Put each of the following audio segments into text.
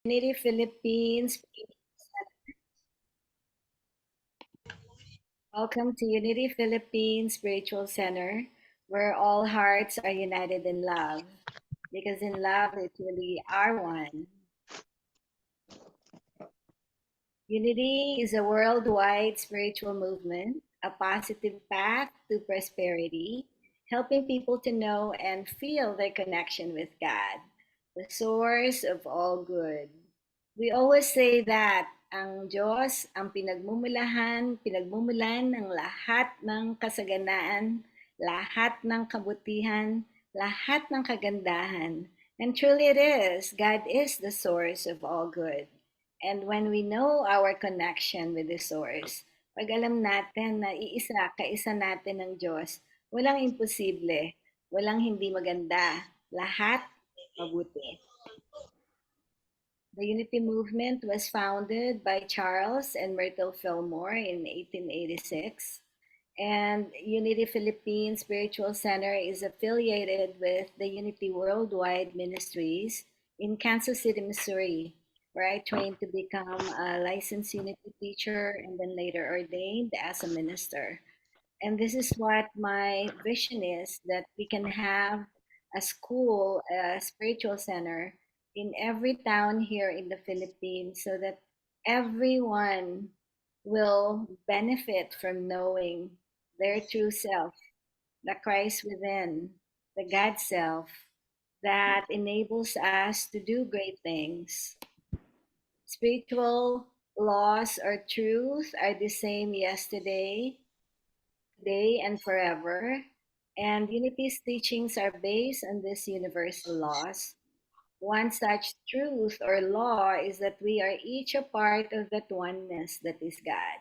Unity Philippines. Welcome to Unity Philippines Spiritual Center, where all hearts are united in love. Because in love, we truly are one. Unity is a worldwide spiritual movement, a positive path to prosperity, helping people to know and feel their connection with God, the source of all good. We always say that ang Diyos ang pinagmumulan ng lahat ng kasaganaan, lahat ng kabutihan, lahat ng kagandahan. And truly it is. God is the source of all good. And when we know our connection with the source, pag alam natin na kaisa natin ng Diyos, walang imposible, walang hindi maganda, lahat mabuti. The Unity Movement was founded by Charles and Myrtle Fillmore in 1886, and Unity Philippines Spiritual Center is affiliated with the Unity Worldwide Ministries in Kansas City, Missouri, where I trained to become a licensed Unity teacher and then later ordained as a minister. And this is what my vision is, that we can have a school, a spiritual center in every town here in the Philippines so that everyone will benefit from knowing their true self, the Christ within, the God self that enables us to do great things. Spiritual laws or truth are the same yesterday, today, and forever. And Unity's teachings are based on these universal laws. One such truth or law is that we are each a part of that oneness that is God.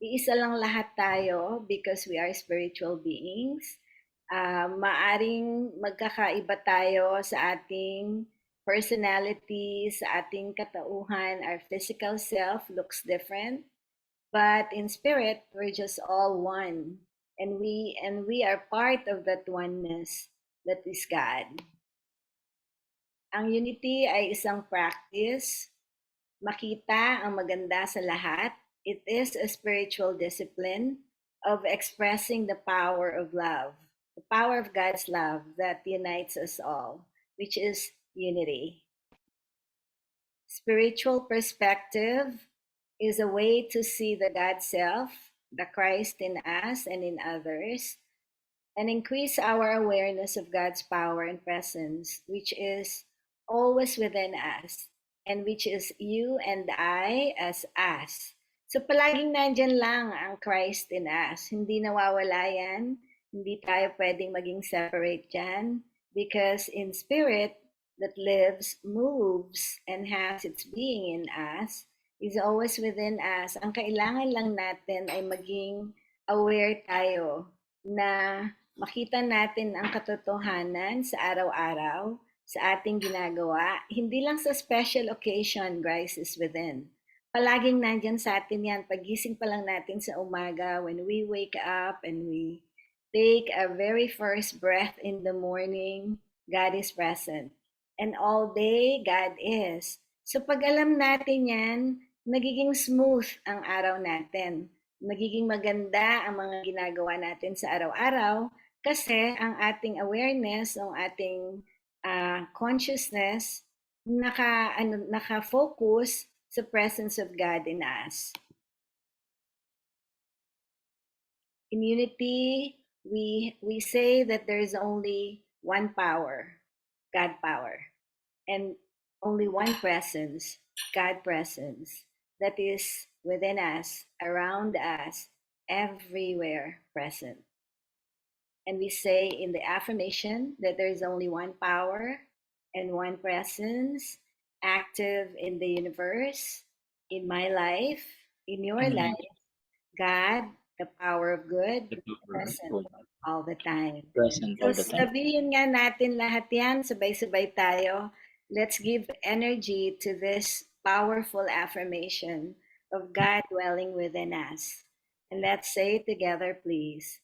Iisa lang lahat tayo because we are spiritual beings. Maaring magkakaiba tayo sa ating personality, sa ating katauhan. Our physical self looks different, but in spirit, we're just all one. And we are part of that oneness that is God. Ang unity ay isang practice, makita ang maganda sa lahat. It is a spiritual discipline of expressing the power of love, the power of God's love that unites us all, which is unity. Spiritual perspective is a way to see the God self, the Christ in us and in others, and increase our awareness of God's power and presence, which is always within us, and which is you and I as us. So palaging nandyan lang ang Christ in us. Hindi nawawala yan. Hindi tayo pwedeng maging separate dyan. Because in spirit that lives, moves, and has its being in us, is always within us. Ang kailangan lang natin ay maging aware tayo na makita natin ang katotohanan sa araw-araw, sa ating ginagawa. Hindi lang sa special occasion, Christ is within. Palaging nandyan sa atin yan. Pagising pa lang natin sa umaga, when we wake up and we take our very first breath in the morning, God is present. And all day, God is. So pag alam natin yan, nagiging smooth ang araw natin. Magiging maganda ang mga ginagawa natin sa araw-araw kasi ang ating awareness, ang ating consciousness, naka-focus sa presence of God in us. In unity, we say that there is only one power, God power, and only one presence, God presence, that is within us, around us, everywhere present. And we say in the affirmation that there is only one power and one presence active in the universe, in my life, in your life, God, the power of good, present all the time. Present So all the time. sabihin nga natin lahat yan, sabay-sabay tayo. Let's give energy to this powerful affirmation of God dwelling within us. And let's say it together, please.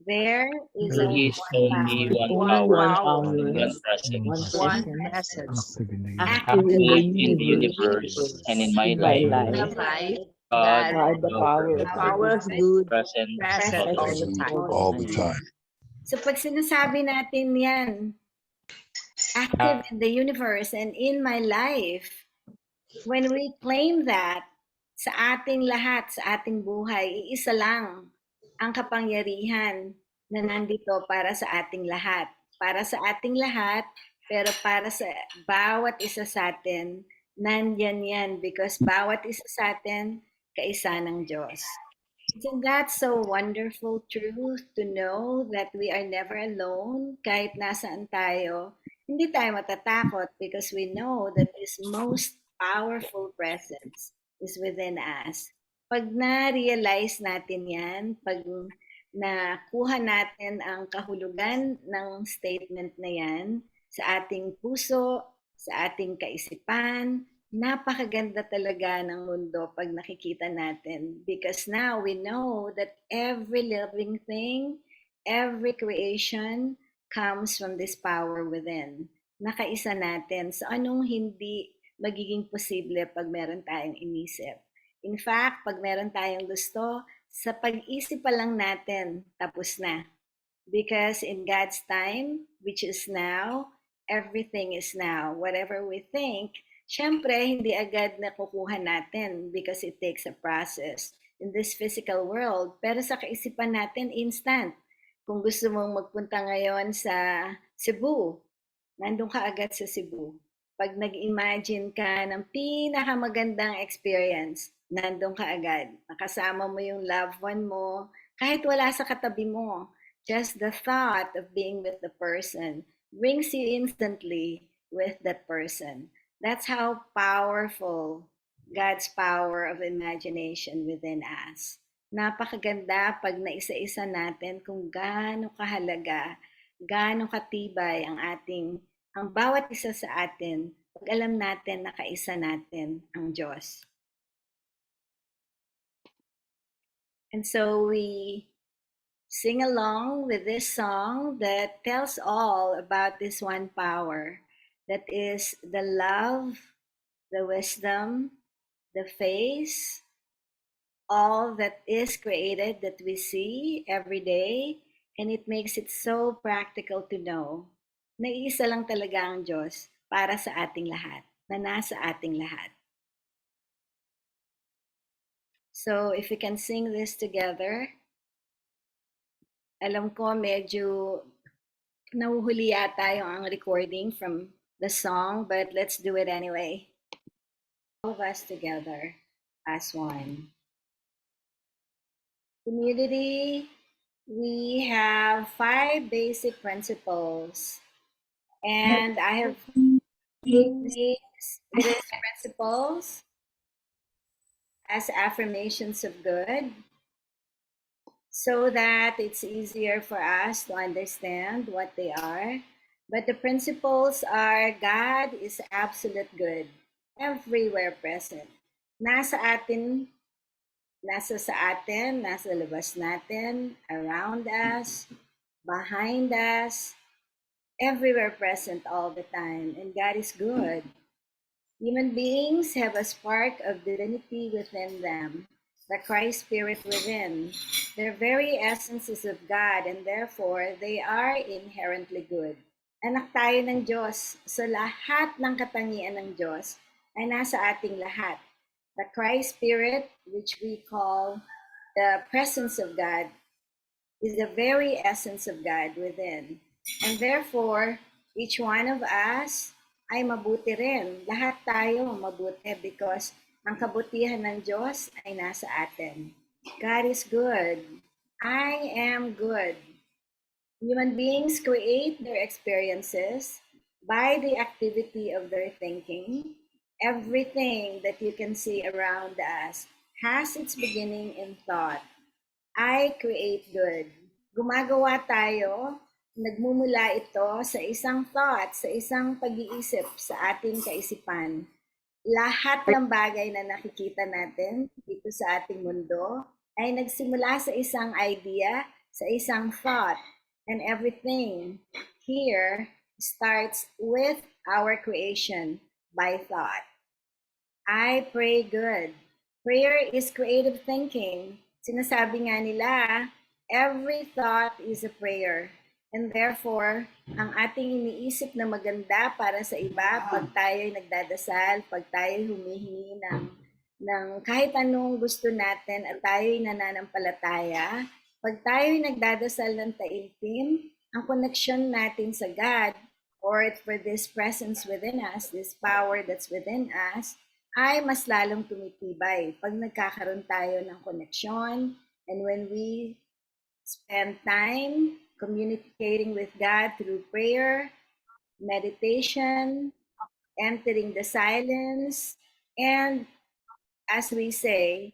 there is There only is one only power, one Only power, one power, power, one one presence, one one presence, presence, essence, active active in the active in the universe, universe and in my in my life. in my in life. life. my Life, life, God, God, God, the the power the of the power of good, power of good, good, present present all the all present the present time. time. all the all the all the time. time. time. So pag sinasabi natin yan, active in the universe and in my life, when we claim that sa ating lahat, sa ating buhay, iisa lang ang kapangyarihan na nandito para sa ating lahat. Para sa ating lahat, pero para sa bawat isa sa atin, nandyan yan because bawat isa sa atin, kaisa ng Diyos. Isn't that so wonderful truth to know that we are never alone kahit nasaan tayo? Hindi tayo matatakot because we know that this most powerful presence is within us. Pag na-realize natin yan, pag nakuha natin ang kahulugan ng statement na yan sa ating puso, sa ating kaisipan, napakaganda talaga ng mundo pag nakikita natin because now we know that every living thing, every creation comes from this power within. Nakaisa natin. So anong hindi magiging posible pag meron tayong inisip? In fact, pag meron tayong gusto, sa pag-isip pa lang natin, tapos na. Because in God's time, which is now, everything is now. Whatever we think, syempre, hindi agad nakukuha natin because it takes a process in this physical world. Pero sa kaisipan natin, instant. Kung gusto mong magpunta ngayon sa Cebu, nandun ka agad sa Cebu. Pag nag-imagine ka ng pinakamagandang experience, nandun ka agad. Nakasama mo yung loved one mo, kahit wala sa katabi mo. Just the thought of being with the person brings you instantly with that person. That's how powerful God's power of imagination within us. Napakaganda pag naisa-isa natin kung gaano kahalaga, gaano katibay ang bawat isa sa atin pag alam natin na kaisa natin ang Diyos. And so we sing along with this song that tells all about this one power that is the love, the wisdom, the faith, all that is created that we see every day, and it makes it so practical to know na iisa lang talaga ang Diyos para sa ating lahat, na nasa ating lahat. So if we can sing this together, alam ko medyo nahuhuli yata yung ang recording from the song, but let's do it anyway. All of us together as one. Community, we have 5 basic principles, and I have these principles as affirmations of good so that it's easier for us to understand what they are. But the principles are God is absolute good, everywhere present. Nasa atin, nasa sa atin, nasa labas natin, around us, behind us, everywhere present all the time. And God is good. Human beings have a spark of divinity within them, the Christ Spirit within. Their very essence is of God, and therefore they are inherently good. Anak tayo ng Diyos, so lahat ng katangian ng Diyos ay nasa ating lahat. The Christ Spirit, which we call the presence of God, is the very essence of God within. And therefore, each one of us ay mabuti rin. Lahat tayo mabuti because ang kabutihan ng Diyos ay nasa atin. God is good. I am good. Human beings create their experiences by the activity of their thinking. Everything that you can see around us has its beginning in thought. I create good. Gumagawa tayo, nagmumula ito sa isang thought, sa isang pag-iisip sa ating kaisipan. Lahat ng bagay na nakikita natin dito sa ating mundo ay nagsimula sa isang idea, sa isang thought. And everything here starts with our creation by thought. I pray good. Prayer is creative thinking. Sinasabi nga nila, every thought is a prayer. And therefore, ang ating iniisip na maganda para sa iba, pag tayo'y nagdadasal, pag tayo'y humihingi ng kahit anong gusto natin at tayo'y nananampalataya, pag tayo'y nagdadasal ng taimtim, ang connection natin sa God or for this presence within us, this power that's within us, ay mas lalong tumitibay pag nagkakaroon tayo ng connection and when we spend time communicating with God through prayer, meditation, entering the silence, and as we say,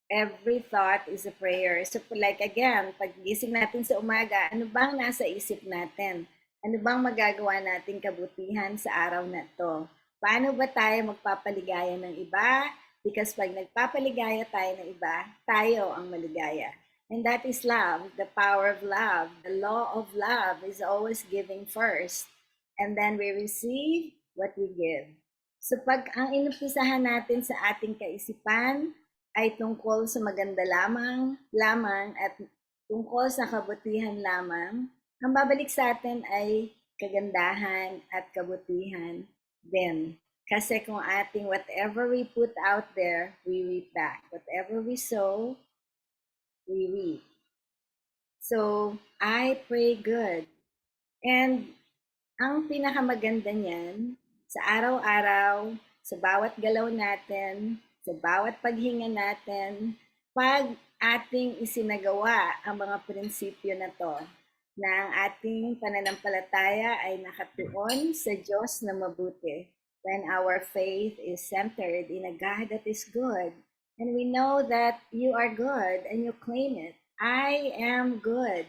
every thought is a prayer. So like again, pag gising natin sa umaga, ano bang nasa isip natin? Ano bang magagawa nating kabutihan sa araw na to? Paano ba tayo magpapaligaya ng iba? Because pag nagpapaligaya tayo ng iba, tayo ang maligaya. And that is love, the power of love. The law of love is always giving first. And then we receive what we give. So pag ang inumpisahan natin sa ating kaisipan ay tungkol sa maganda lamang at tungkol sa kabutihan lamang, ang babalik sa atin ay kagandahan at kabutihan din. Kasi kung ating whatever we put out there, we reap back. Whatever we sow, we reap. So, I pray good. And ang pinakamaganda niyan, sa araw-araw, sa bawat galaw natin, sa bawat paghinga natin, pag ating isinagawa ang mga prinsipyo na to, na ang ating pananampalataya ay nakatuon sa Diyos na mabuti, when our faith is centered in a God that is good, and we know that you are good and you claim it, I am good.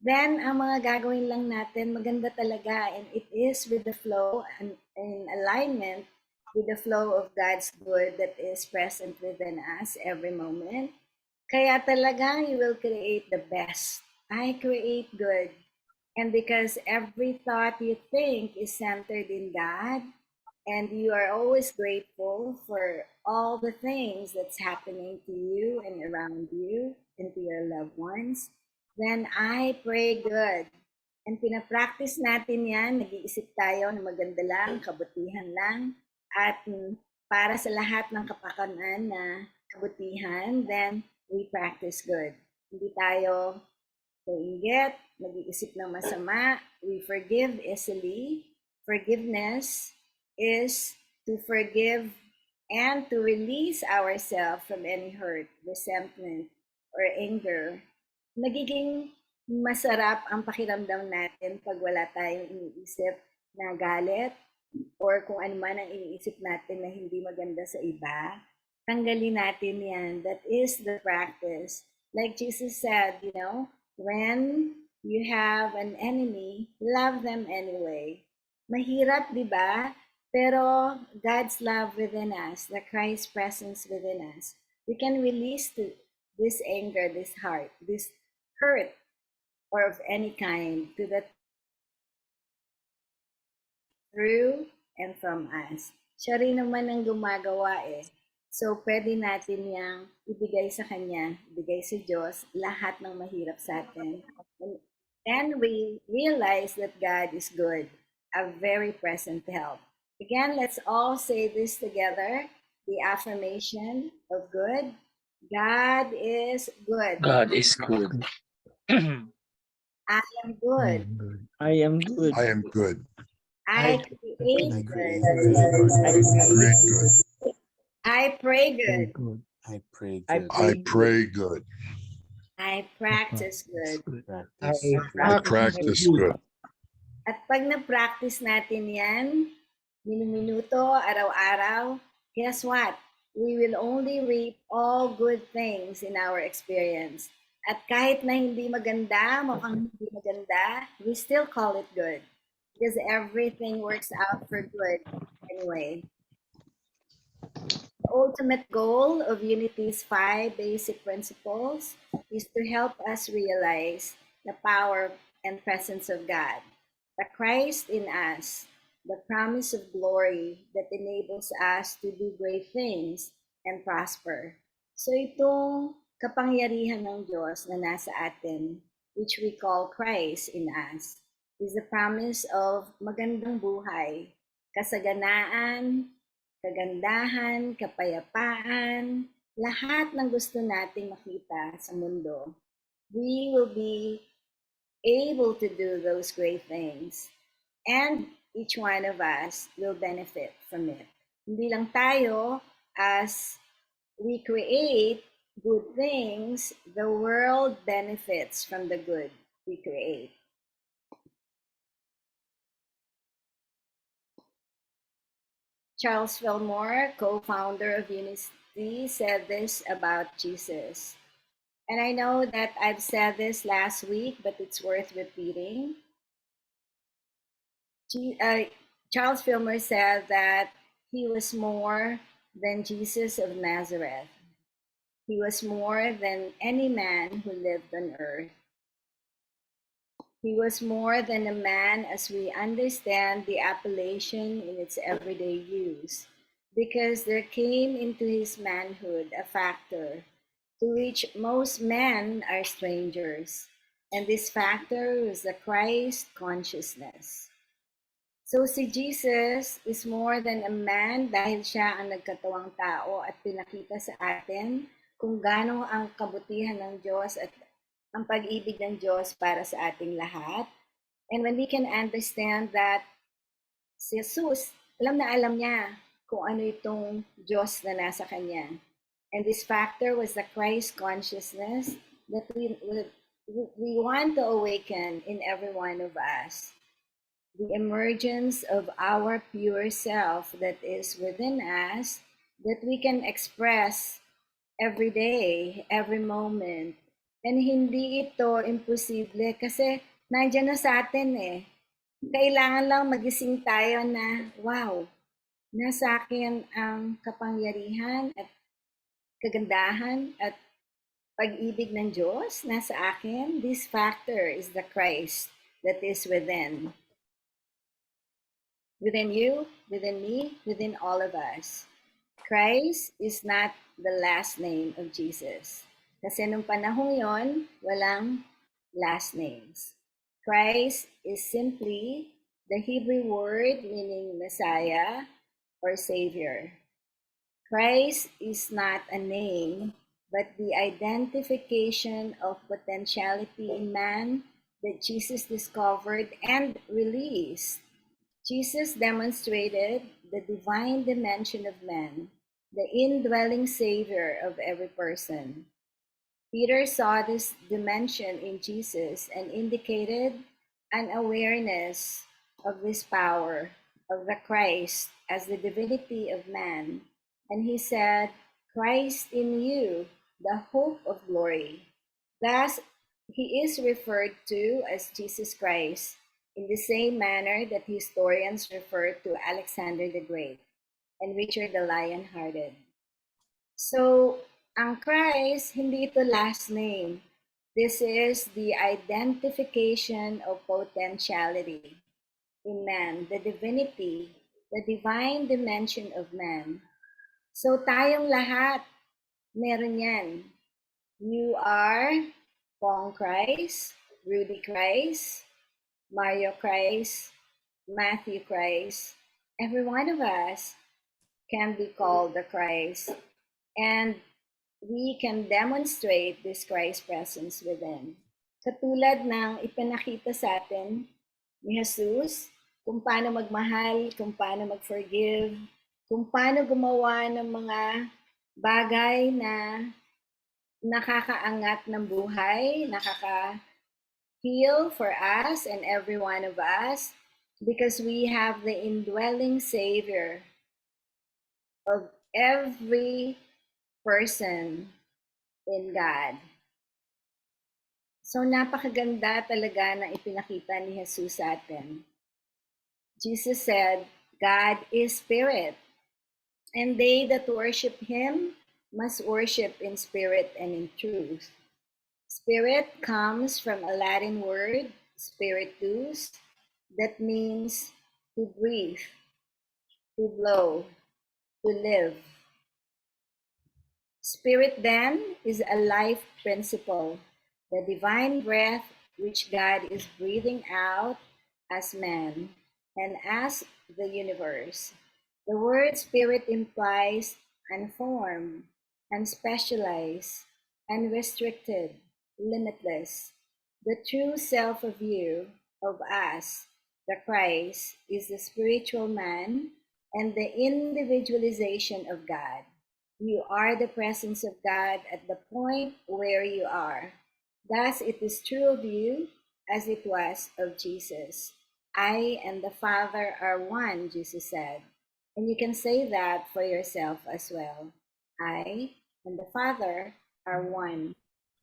Then, ang mga gagawin lang natin, maganda talaga, and it is with the flow and in alignment with the flow of God's good that is present within us every moment. Kaya talagang you will create the best. I create good. And because every thought you think is centered in God, and you are always grateful for all the things that's happening to you and around you and to your loved ones, then I pray good. And pinapractice natin yan, nag-iisip tayo na maganda lang, kabutihan lang, at para sa lahat ng kapakanan na kabutihan, then we practice good. Hindi tayo naiinggit, nag-iisip ng masama, we forgive easily. Forgiveness is to forgive and to release ourselves from any hurt, resentment, or anger. Nagiging masarap ang pakiramdam natin pag wala tayong iniisip na galit or kung ano man ang iniisip natin na hindi maganda sa iba. Tanggalin natin yan. That is the practice. Like Jesus said, when you have an enemy, love them anyway. Mahirap, di ba? Pero God's love within us, the Christ presence within us, we can release this anger, this heart, this hurt, or of any kind to the through and from us. Siya rin naman ang gumagawa eh. So, pwede natin yang ibigay sa Kanya, ibigay sa Diyos, lahat ng mahirap sa atin. And we realize that God is good, a very present help. Again, let's all say this together, the affirmation of good. God is good. God is good. I am good. I am good. I am good. I create good. Create good. I pray good. I pray I good. I pray good. I practice good. I practice good. At pag na-practice natin yan, minuto, araw-araw, guess what? We will only reap all good things in our experience. At kahit na hindi maganda, mukhang hindi maganda, we still call it good. Because everything works out for good anyway. The ultimate goal of Unity's 5 basic principles is to help us realize the power and presence of God, the Christ in us, the promise of glory that enables us to do great things and prosper. So itong kapangyarihan ng Diyos na nasa atin, which we call Christ in us, is the promise of magandang buhay, kasaganaan, kagandahan, kapayapaan, lahat ng gusto nating makita sa mundo. We will be able to do those great things. And each one of us will benefit from it. Hindi lang tayo, as we create good things, the world benefits from the good we create. Charles Fillmore, co-founder of Unity, said this about Jesus. And I know that I've said this last week, but it's worth repeating. Charles Fillmore said that he was more than Jesus of Nazareth. He was more than any man who lived on earth. He was more than a man as we understand the appellation in its everyday use, because there came into his manhood a factor to which most men are strangers, and this factor was the Christ consciousness. So si Jesus is more than a man dahil siya ang nagkatawang tao at pinakita sa atin kung gaano ang kabutihan ng Diyos at ang pag-ibig ng Diyos para sa ating lahat. And when we can understand that si Jesus, alam na alam niya kung ano itong Diyos na nasa kanya. And this factor was the Christ consciousness that we want to awaken in every one of us. The emergence of our pure self that is within us, that we can express every day, every moment. And hindi ito imposible kasi nandiyan na sa atin eh. Kailangan lang magising tayo na, wow, nasa akin ang kapangyarihan at kagandahan at pag-ibig ng Diyos nasa akin. This factor is the Christ that is within. Within you, within me, within all of us. Christ is not the last name of Jesus. Kasi nung panahong yon, walang last names. Christ is simply the Hebrew word meaning Messiah or Savior. Christ is not a name, but the identification of potentiality in man that Jesus discovered and released. Jesus demonstrated the divine dimension of man, the indwelling Savior of every person. Peter saw this dimension in Jesus and indicated an awareness of this power of the Christ as the divinity of man. And he said, Christ in you, the hope of glory. Thus, he is referred to as Jesus Christ in the same manner that historians refer to Alexander the Great and Richard the Lion-Hearted. So, ang Christ, hindi ito last name. This is the identification of potentiality in man, the divinity, the divine dimension of man. So, tayong lahat, meron yan. You are Pong Christ, Rudy Christ, Mario Christ, Matthew Christ. Every one of us can be called the Christ. And we can demonstrate this Christ presence within. Katulad ng ipinakita sa atin ni Jesus, kung paano magmahal, kung paano mag-forgive, kung paano gumawa ng mga bagay na nakakaangat ng buhay, nakaka-heal for us and every one of us, because we have the indwelling Savior of every person in God. So napakaganda talaga ng ipinakita ni Jesus sa atin. Jesus said, God is spirit, and they that worship Him must worship in spirit and in truth. Spirit comes from a Latin word, spiritus, that means to breathe, to blow, to live. Spirit then is a life principle, the divine breath which God is breathing out as man and as the universe. The word spirit implies unformed, unspecialized, unrestricted, limitless. The true self of you, of us, the Christ, is the spiritual man and the individualization of God. You are the presence of God at the point where you are. Thus, it is true of you as it was of Jesus. I and the Father are one, Jesus said. And you can say that for yourself as well. I and the Father are one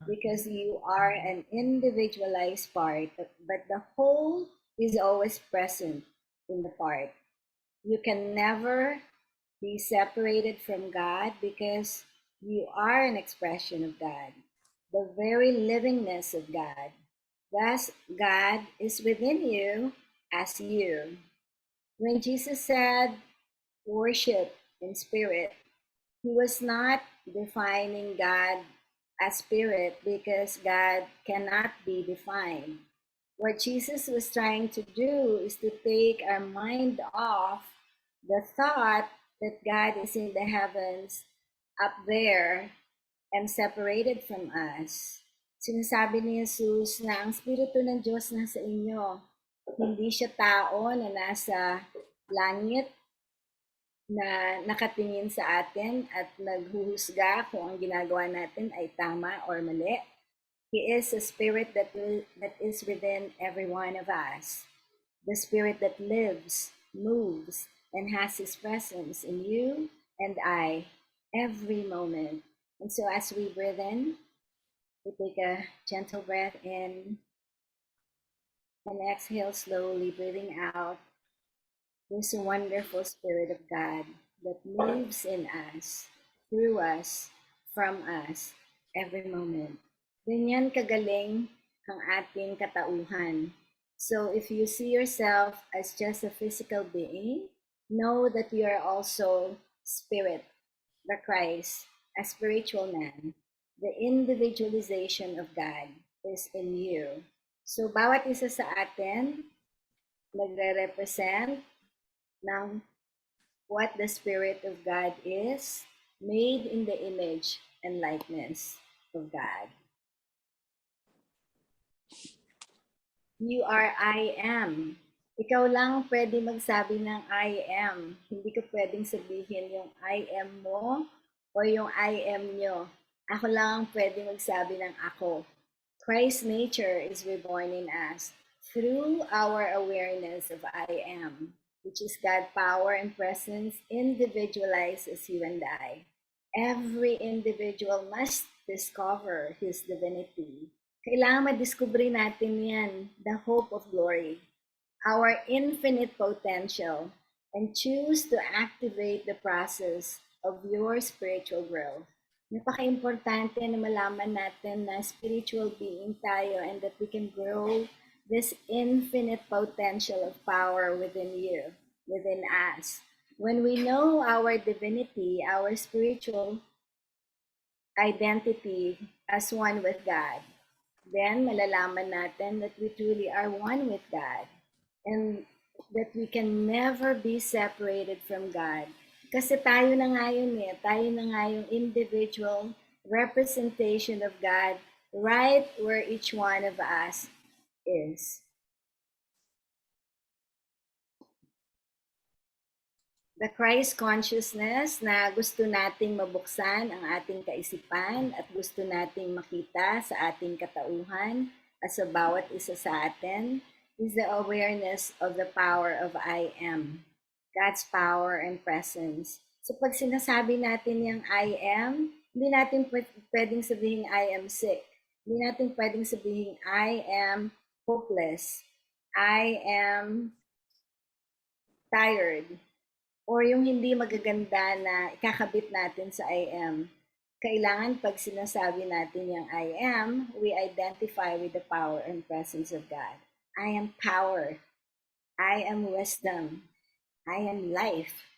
because you are an individualized part, but the whole is always present in the part. You can never be separated from God because you are an expression of God, the very livingness of God. Thus, God is within you as you. When Jesus said, worship in spirit, he was not defining God as spirit because God cannot be defined. What Jesus was trying to do is to take our mind off the thought that God is in the heavens up there and separated from us. Sinasabi ni Jesus na ang Espiritu ng Diyos nasa inyo. Hindi siya tao na nasa langit na nakatingin sa atin at naghuhusga kung ang ginagawa natin ay tama or mali. He is a spirit that is within every one of us. The spirit that lives, moves, and has his presence in you and I every moment. And so as we breathe in, we take a gentle breath in and exhale slowly, breathing out. There's a wonderful Spirit of God that moves in us, through us, from us, every moment. Ganyan kagaling ang ating katauhan. So if you see yourself as just a physical being, know that you are also spirit, the Christ, a spiritual man. The individualization of God is in you. So bawat isa sa atin nagre-represent ng what the Spirit of God is, made in the image and likeness of God. You are I am. Ikaw lang pwede magsabi ng I am. Hindi ko pwedeng sabihin yung I am mo o yung I am nyo. Ako lang ang pwede magsabi ng ako. Christ's nature is reborn in us through our awareness of I am, which is God power and presence individualized as you and I. Every individual must discover his divinity. Kailangan madiskubre natin yan, the hope of glory, our infinite potential, and choose to activate the process of your spiritual growth. Napaka-importante na malaman natin na spiritual being tayo and that we can grow this infinite potential of power within you, within us. When we know our divinity, our spiritual identity as one with God, then malalaman natin that we truly are one with God and that we can never be separated from God. Kasi tayo na nga yun tayo na nga yung individual representation of God right where each one of us is. The Christ consciousness na gusto nating mabuksan ang ating kaisipan at gusto nating makita sa ating katauhan at sa bawat isa sa atin is the awareness of the power of I am, God's power and presence. So pag sinasabi natin yung I am, hindi natin pwedeng sabihin I am sick. Hindi natin pwedeng sabihin I am hopeless. I am tired. Or yung hindi magaganda na ikakabit natin sa I am. kailangan pag sinasabi natin yung I am, we identify with the power and presence of God. I am power. I am wisdom. I am life.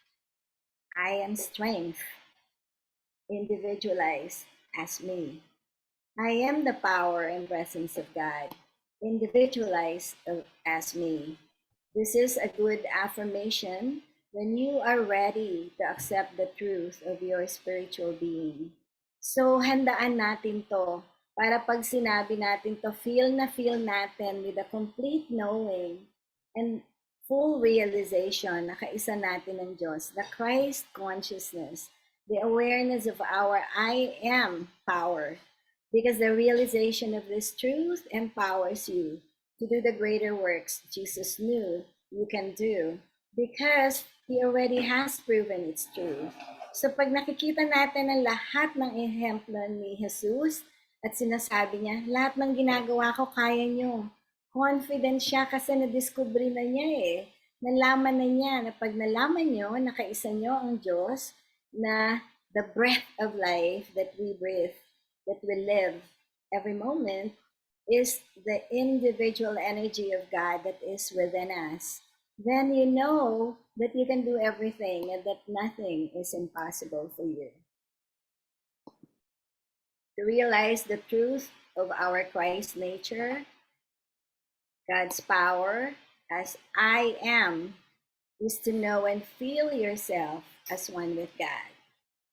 I am strength. Individualized as me. I am the power and presence of God. Individualized as me. This is a good affirmation when you are ready to accept the truth of your spiritual being. So, handaan natin to para pag sinabi natin to, feel natin with a complete knowing and full realization na kaisa natin ng Diyos, the Christ consciousness, the awareness of our I am power, because the realization of this truth empowers you to do the greater works Jesus knew you can do because He already has proven it's true. So pag nakikita natin ang lahat ng ehemplo ni Jesus at sinasabi niya, lahat ng ginagawa ko kaya niyo. Confident siya kasi na-discover na niya eh. Nalaman na niya na pag nalaman niyo, nakaisa niyo ang Diyos na the breath of life that we breathe, that we live every moment is the individual energy of God that is within us, then you know that you can do everything and that nothing is impossible for you. To realize the truth of our Christ nature, God's power as I am, is to know and feel yourself as one with God.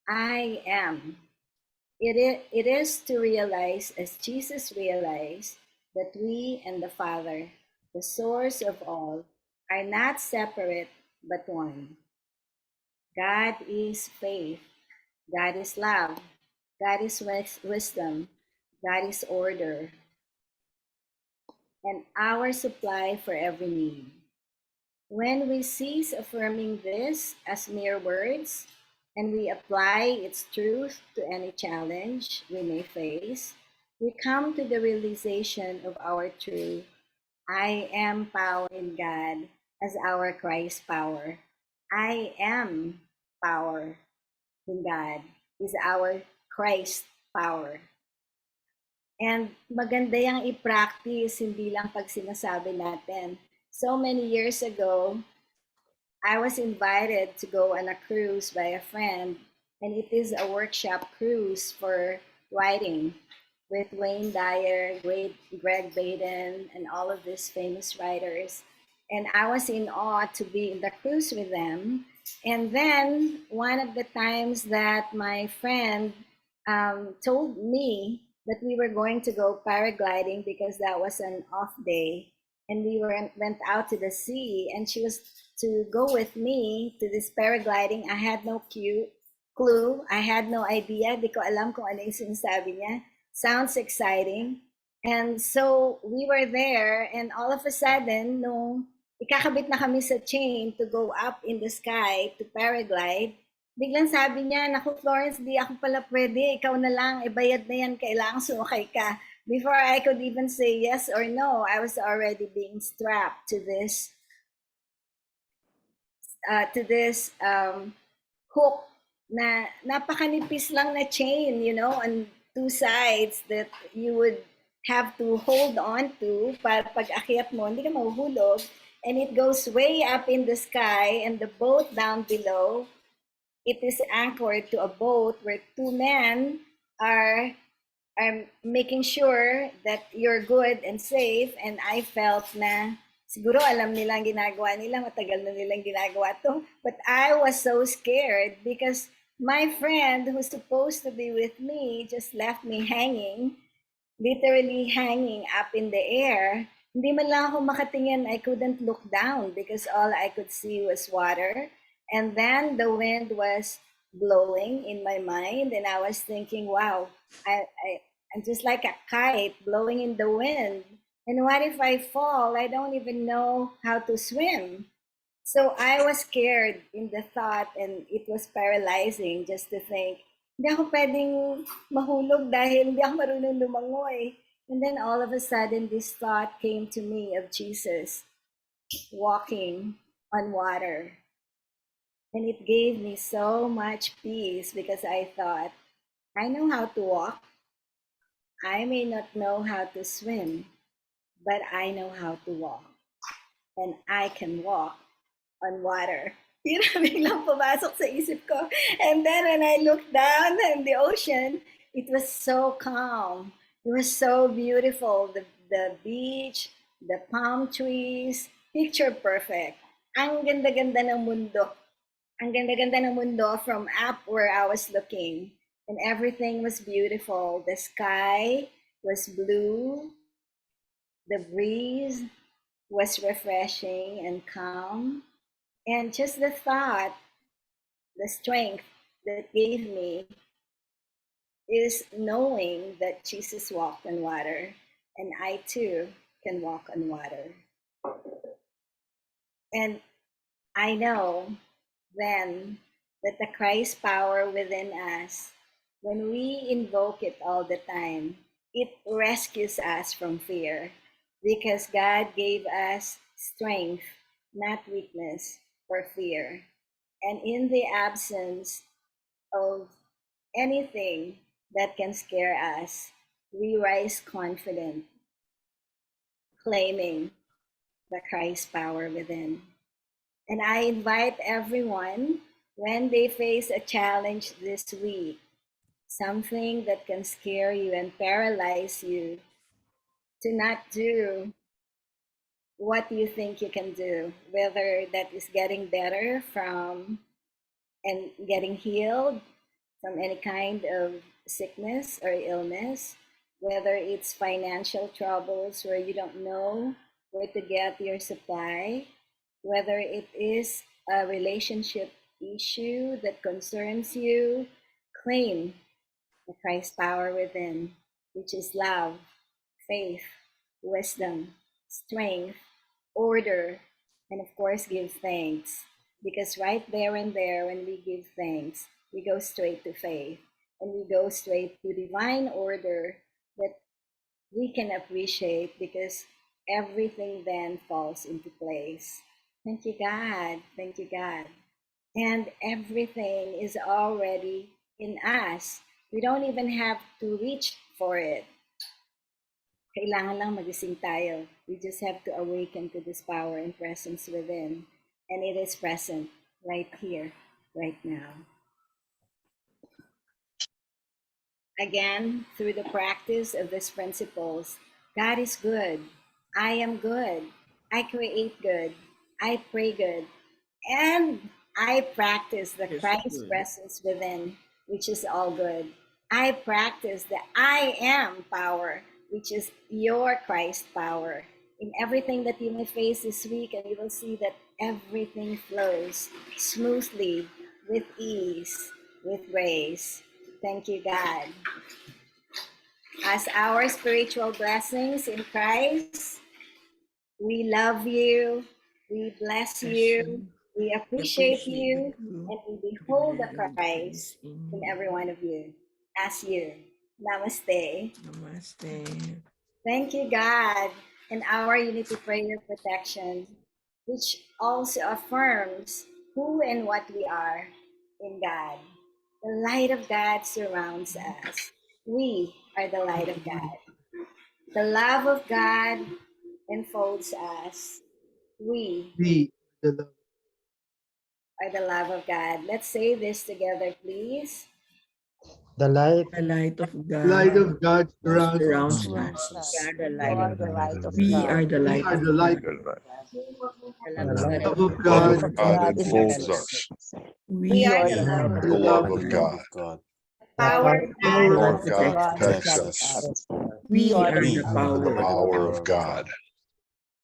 I am. It is to realize, as Jesus realized, that we and the Father, the source of all, are not separate but one. God is faith. God is love. God is wisdom. God is order. And our supply for every need. When we cease affirming this as mere words, and we apply its truth to any challenge we may face, we come to the realization of our true I am power in God as our Christ power. I am power in God is our Christ power. And maganda yung i-practice, hindi lang pag sinasabi natin. So many years ago, I was invited to go on a cruise by a friend, and it is a workshop cruise for writing with Wayne Dyer, Greg Baden, and all of these famous writers. And I was in awe to be in the cruise with them. And then one of the times that my friend told me that we were going to go paragliding because that was an off day, and we went out to the sea, and she was to go with me to this paragliding. I had no clue. I had no idea. Di ko alam kung ano yung sinasabi niya. Sounds exciting. And so we were there, and all of a sudden, nung ikakabit na kami sa chain to go up in the sky to paraglide, biglang sabi niya, naku Florence, di ako pala pwede. Ikaw na lang, ibayad na yan, kailangan sumakay ka. Before I could even say yes or no, I was already being strapped to this hook na napakanipis lang na chain, you know, on two sides that you would have to hold on to para pag akyat mo, hindi ka mahuhulog. And it goes way up in the sky, and the boat down below, it is anchored to a boat where two men are making sure that you're good and safe. And I felt na siguro alam nilang ginagawa nila, matagal na nilang ginagawa to. But I was so scared because my friend who's supposed to be with me just left me hanging, literally hanging up in the air. Hindi man lang ako makatingin, I couldn't look down because all I could see was water. And then the wind was blowing in my mind, and I was thinking, wow, I'm just like a kite blowing in the wind. And what if I fall? I don't even know how to swim. So I was scared in the thought, and it was paralyzing just to think, hindi ako pwedeng mahulog dahil hindi ako marunong lumangoy. And then all of a sudden, this thought came to me of Jesus walking on water. And it gave me so much peace because I thought, I know how to walk. I may not know how to swim, but I know how to walk. And I can walk on water. Yun ang biglang pumasok sa isip ko. And then when I looked down in the ocean, it was so calm. It was so beautiful. The beach, the palm trees, picture perfect. Ang ganda-ganda ng mundo. Ang ganda-ganda ng mundo from up where I was looking. And everything was beautiful. The sky was blue. The breeze was refreshing and calm. And just the thought, the strength that gave me is knowing that Jesus walked on water, and I too can walk on water. And I know then that the Christ power within us, when we invoke it all the time, it rescues us from fear because God gave us strength, not weakness or fear. And in the absence of anything that can scare us, we rise confident, claiming the Christ power within. And I invite everyone when they face a challenge this week, something that can scare you and paralyze you, to not do what you think you can do, whether that is getting better from and getting healed from any kind of sickness or illness, whether it's financial troubles where you don't know where to get your supply, whether it is a relationship issue that concerns you, claim the Christ power within, which is love, faith, wisdom, strength, order, and of course, give thanks. Because right there and there, when we give thanks, we go straight to faith and we go straight to divine order that we can appreciate because everything then falls into place. Thank you, God. Thank you, God. And everything is already in us. We don't even have to reach for it. Kailangan lang magising tayo. We just have to awaken to this power and presence within. And it is present right here, right now. Again, through the practice of these principles, God is good. I am good. I create good. I pray good. And I practice the Yes, Christ good. presence within, which is all good. I practice the I am power, which is your Christ power. In everything that you may face this week, and you will see that everything flows smoothly, with ease, with grace. Thank you, God. As our spiritual blessings in Christ, we love you, we bless you, we appreciate you, and we behold the Christ in every one of you, as you. Namaste. Namaste. Thank you, God, and our Unity Prayer Protection, which also affirms who and what we are in God. The light of God surrounds us. We are the light of God. The love of God enfolds us. We the love. are the love of God. Let's say this together, please. The light The light of God light of God surrounds surrounds us. us. We are the light of We God. are the We light are of the light. God. The The love love of of Love God of God God enfolds enfolds us. We We are are the the love love of The The love love of of God. God. the power of The God. Power of protect God God protects protects us. us. We are the The power. power of God.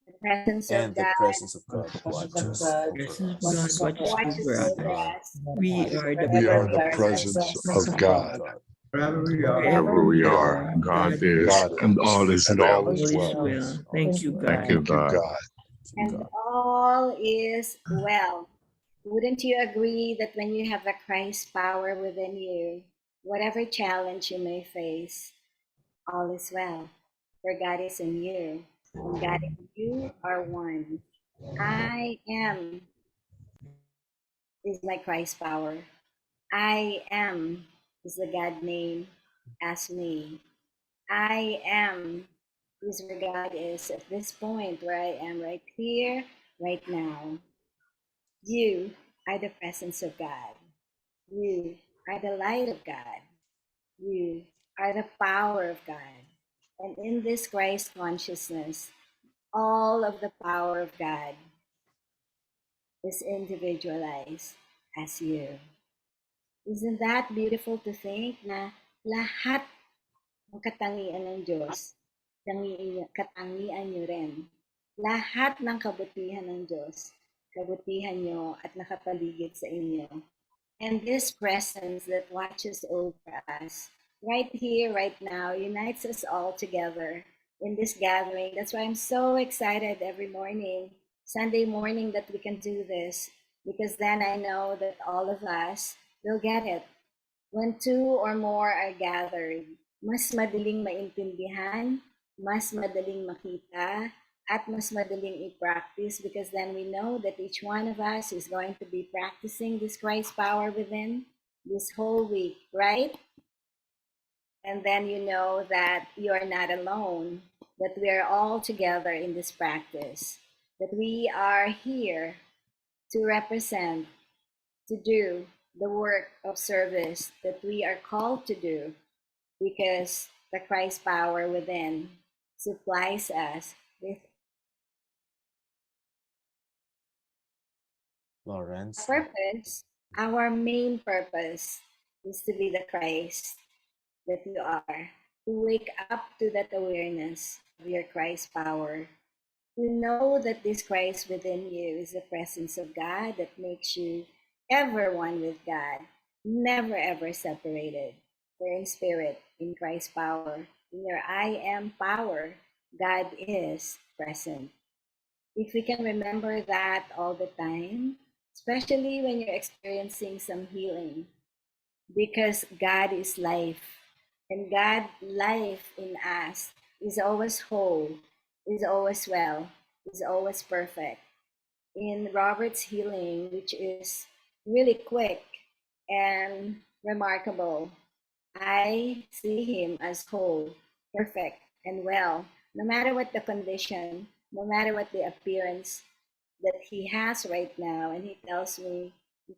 The presence of And the God presence of God watches over Presence of us. God watches watches over us. over us. We are the We are Wherever we the are. presence of God. Wherever we are. Wherever we are, God is, God and is, all is and well. all All is is well. well. Thank you, God. Thank you, Thank you, God. God. And all is well. Wouldn't you agree that when you have the Christ power within you, whatever challenge you may face, all is well? For God is in you, and God and you are one. I am is my Christ power. I am is the God name as me. I am is where God is at this point where I am right here, right now. You are the presence of God. You are the light of God. You are the power of God. And in this Christ consciousness, all of the power of God is individualized as you. Isn't that beautiful to think na lahat ng katangian ng Diyos, katangian nyo rin. Lahat ng kabutihan ng Diyos, kabutihan nyo at nakapaligid sa inyo. And this presence that watches over us, right here, right now, unites us all together in this gathering. That's why I'm so excited every morning, Sunday morning, that we can do this, because then I know that all of us will get it. When two or more are gathered, mas madaling maintindihan, mas madaling makita, at mas madaling i-practice, because then we know that each one of us is going to be practicing this Christ power within this whole week, right? And then you know that you are not alone, that we are all together in this practice, that we are here to represent, to do the work of service that we are called to do, because the Christ power within supplies us with Lawrence. purpose. Our main purpose is to be the Christ that you are, to wake up to that awareness of your Christ power, to know that this Christ within you is the presence of God that makes you ever one with God, never ever separated. For in spirit, in Christ's power, in your I am power, God is present. If we can remember that all the time, especially when you're experiencing some healing, because God is life, and God life in us is always whole, is always well, is always perfect. In Robert's healing, which is really quick and remarkable, I see him as whole, perfect, and well, no matter what the condition, no matter what the appearance that he has right now. And he tells me,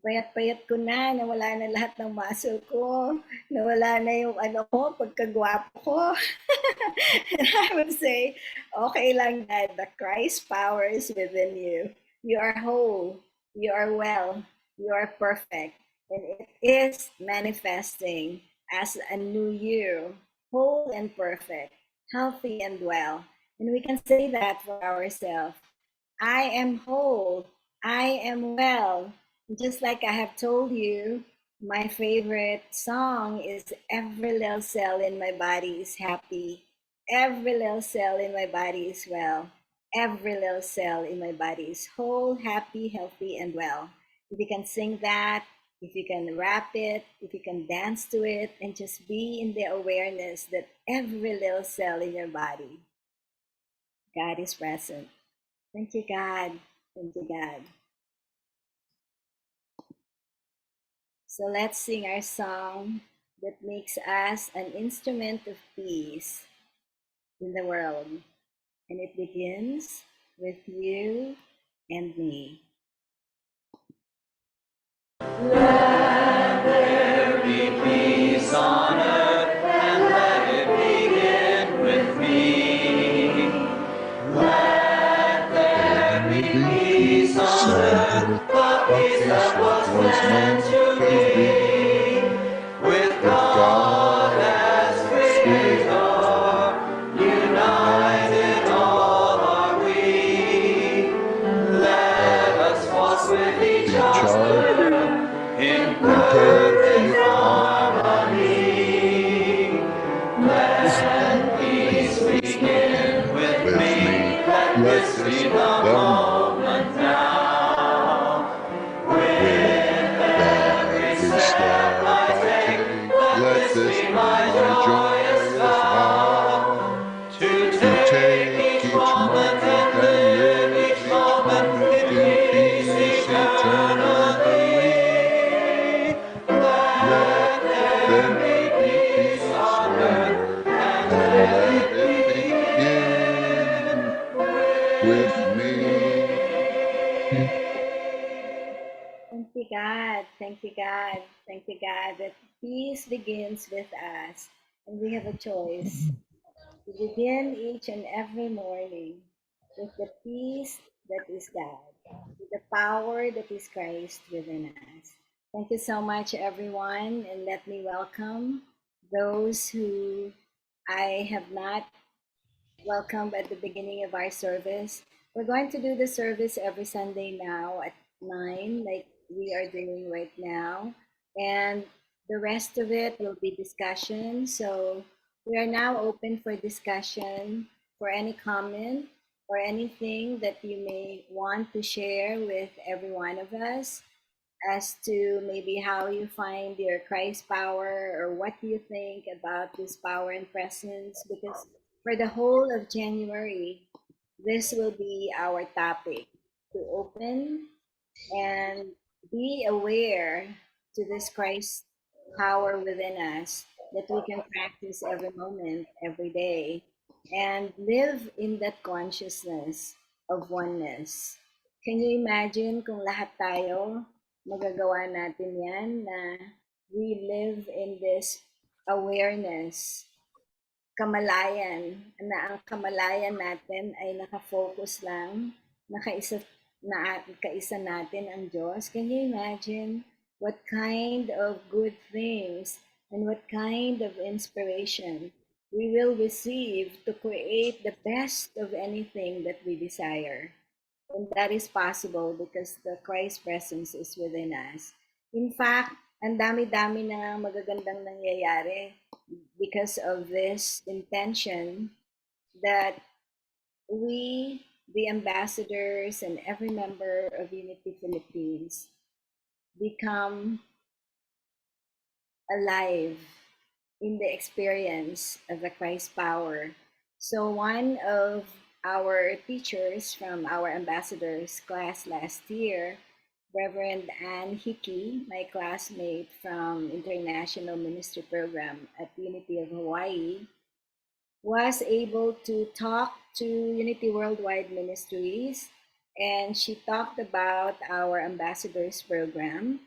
payat-payat ko na, nawala na lahat ng muscle ko, nawala na yung ano ko, pagkagwapo ko. And I would say, okay lang Dad, the Christ power is within you. You are whole, you are well, you are perfect, and it is manifesting as a new you, whole and perfect, healthy and well. And we can say that for ourselves. I am whole, I am well. Just like I have told you, my favorite song is Every Little Cell in My Body is Happy. Every little cell in my body is well. Every little cell in my body is whole, happy, healthy, and well. If you can sing that, if you can rap it, if you can dance to it, and just be in the awareness that every little cell in your body, God is present. Thank you, God. Thank you, God. So let's sing our song that makes us an instrument of peace in the world. And it begins with you and me. Let there be peace on earth, and let it begin with me. Let there be peace on earth, the peace that was meant to be. With God as Creator, united all are we. Let us walk with each other in perfect harmony. Let peace begin with me. Let this be the moment now. With every step I take, let this be my joyous vow. To take each moment and live each moment in peace eternally. Let there Thank you, God. Thank you, God, that peace begins with us. And we have a choice to begin each and every morning with the peace that is God, with the power that is Christ within us. Thank you so much, everyone. And let me welcome those who I have not welcomed at the beginning of our service. We're going to do the service every Sunday now at 9, like we are doing right now. And the rest of it will be discussion. So we are now open for discussion, for any comment or anything that you may want to share with every one of us as to maybe how you find your Christ power or what do you think about this power and presence, because for the whole of January, this will be our topic, to open and be aware to this Christ power within us that we can practice every moment, every day, and live in that consciousness of oneness. Can you imagine kung lahat tayo magagawa natin yan, na we live in this awareness, kamalayan, na ang kamalayan natin ay nakafocus lang, nakaisa natin ang Diyos. Can you imagine what kind of good things and what kind of inspiration we will receive to create the best of anything that we desire? And that is possible because the Christ presence is within us. In fact, ang dami-dami na magagandang nangyayari because of this intention that we, the ambassadors and every member of Unity Philippines, become alive in the experience of the Christ power. So one of our teachers from our ambassadors class last year, Reverend Ann Hickey, my classmate from International Ministry Program at Unity of Hawaii, was able to talk to Unity Worldwide Ministries, and she talked about our ambassadors program,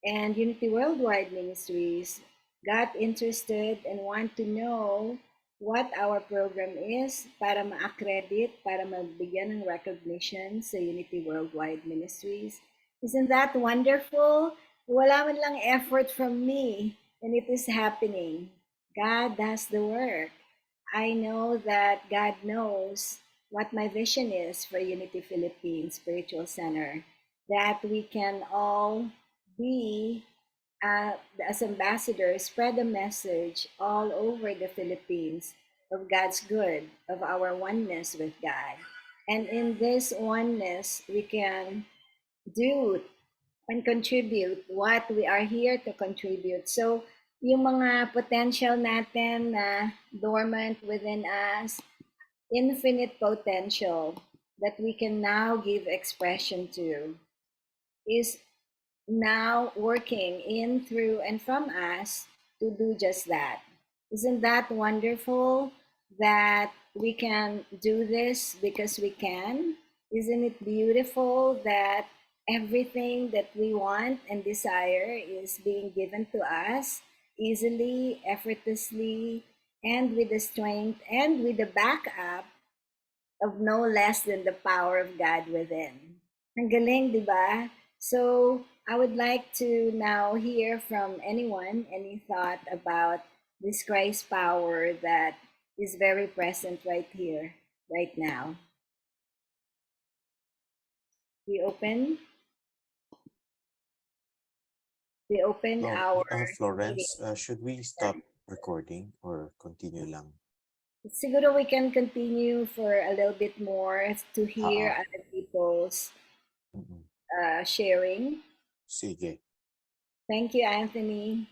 and Unity Worldwide Ministries got interested and want to know what our program is para ma-accredit, para magbigyan ng recognition sa Unity Worldwide Ministries. Isn't that wonderful? Wala man lang effort from me, and it is happening. God does the work. I know that God knows what my vision is for Unity Philippines Spiritual Center, that we can all be as ambassadors, spread the message all over the Philippines of God's good, of our oneness with God. And in this oneness, we can do and contribute what we are here to contribute. So, yung mga potential natin na dormant within us, infinite potential that we can now give expression to, is now working in, through, and from us to do just that. Isn't that wonderful that we can do this because we can? Isn't it beautiful that everything that we want and desire is being given to us easily, effortlessly, and with the strength and with the backup of no less than the power of God within? Ang galing, di ba? So, I would like to now hear from anyone, any thought about this Christ power that is very present right here, right now. We open our Florence, should we stop recording or continue lang? Siguro we can continue for a little bit more to hear other people's sharing. Sige. Thank you, Anthony.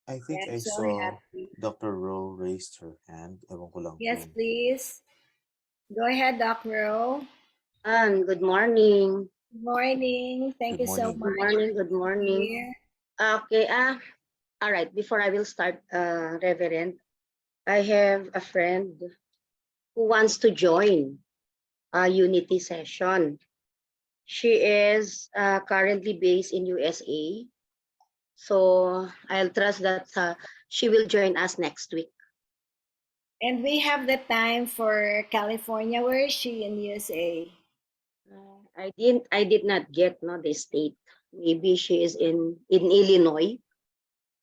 I think I so saw happy. Dr. Rowe raised her hand. Ewan ko lang Yes, kung- please. Go ahead, Dr. Rowe. Good morning. Good morning. Thank Good you so morning. much. Good morning. Here. Okay. All right. Before I will start, Reverend, I have a friend who wants to join a unity session. She is currently based in USA. So I'll trust that she will join us next week. And we have the time for California. Where is she in USA? I did not get the state. Maybe she is in Illinois.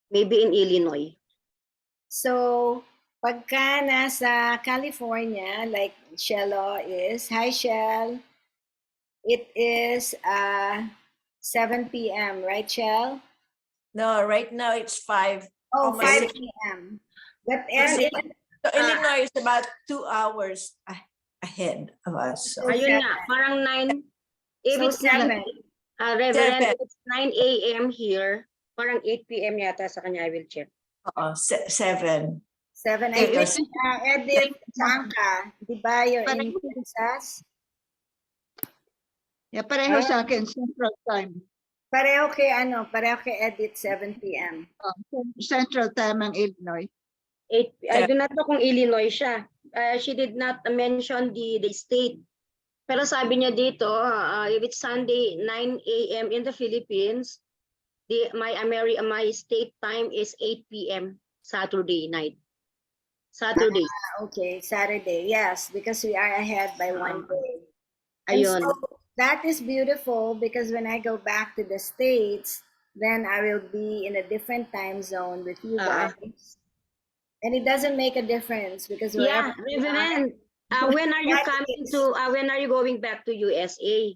Maybe in Illinois. So, pagka nasa California, like Shelo is, hi Shell, it is 7 p.m., right Shell? No, right now it's 5. Oh, Oh, 5 p.m. But Kasi- Edith, So Illinois is about 2 hours ahead of us. So, Ayun nga, parang 9. If so it's 9, 7. Reverend, Seven. it's 9 a.m. here. Parang 8 p.m. yata sa kanya. I will check. 7. 7. I Yes. think, Edith, saan ka? Di ba you're in Texas? Yeah, pareho sa akin, Central Time. Pareho kay Edith, 7 p.m. Central Time ang Illinois. 8, I do not know kung Illinois siya. She did not mention the state. Pero sabi niya dito, if it's Sunday, 9 a.m. in the Philippines, my state time is 8 p.m. Saturday night. Saturday. Okay, Saturday. Yes, because we are ahead by 1 day. And Ayun. so that is beautiful because when I go back to the States, then I will be in a different time zone with you guys. And it doesn't make a difference because Yeah, wherever we are, Reverend, when are you coming to, when are you going back to USA?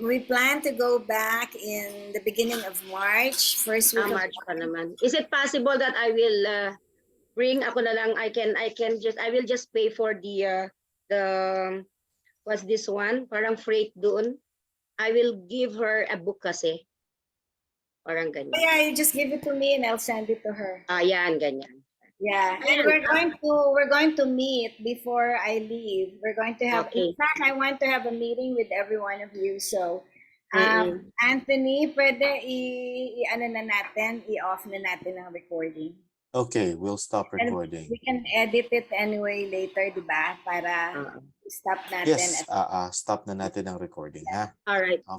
we plan to go back in the beginning of March, first week of March pa naman. Is it possible that I will bring ako na lang, I will just pay for the what's this one? Parang freight doon. I will give her a book kasi. Parang ganyan. Yeah, you just give it to me and I'll send it to her. Yan, ganyan. Yeah, and we're going to meet before I leave. We're going to have, in fact, I want to have a meeting with every one of you. So, Anthony, pwede i-off na natin ang recording. Okay, we'll stop And recording. we can edit it anyway later, di ba? Para stop natin. Yes, stop na natin ang recording, ha? All right. Okay.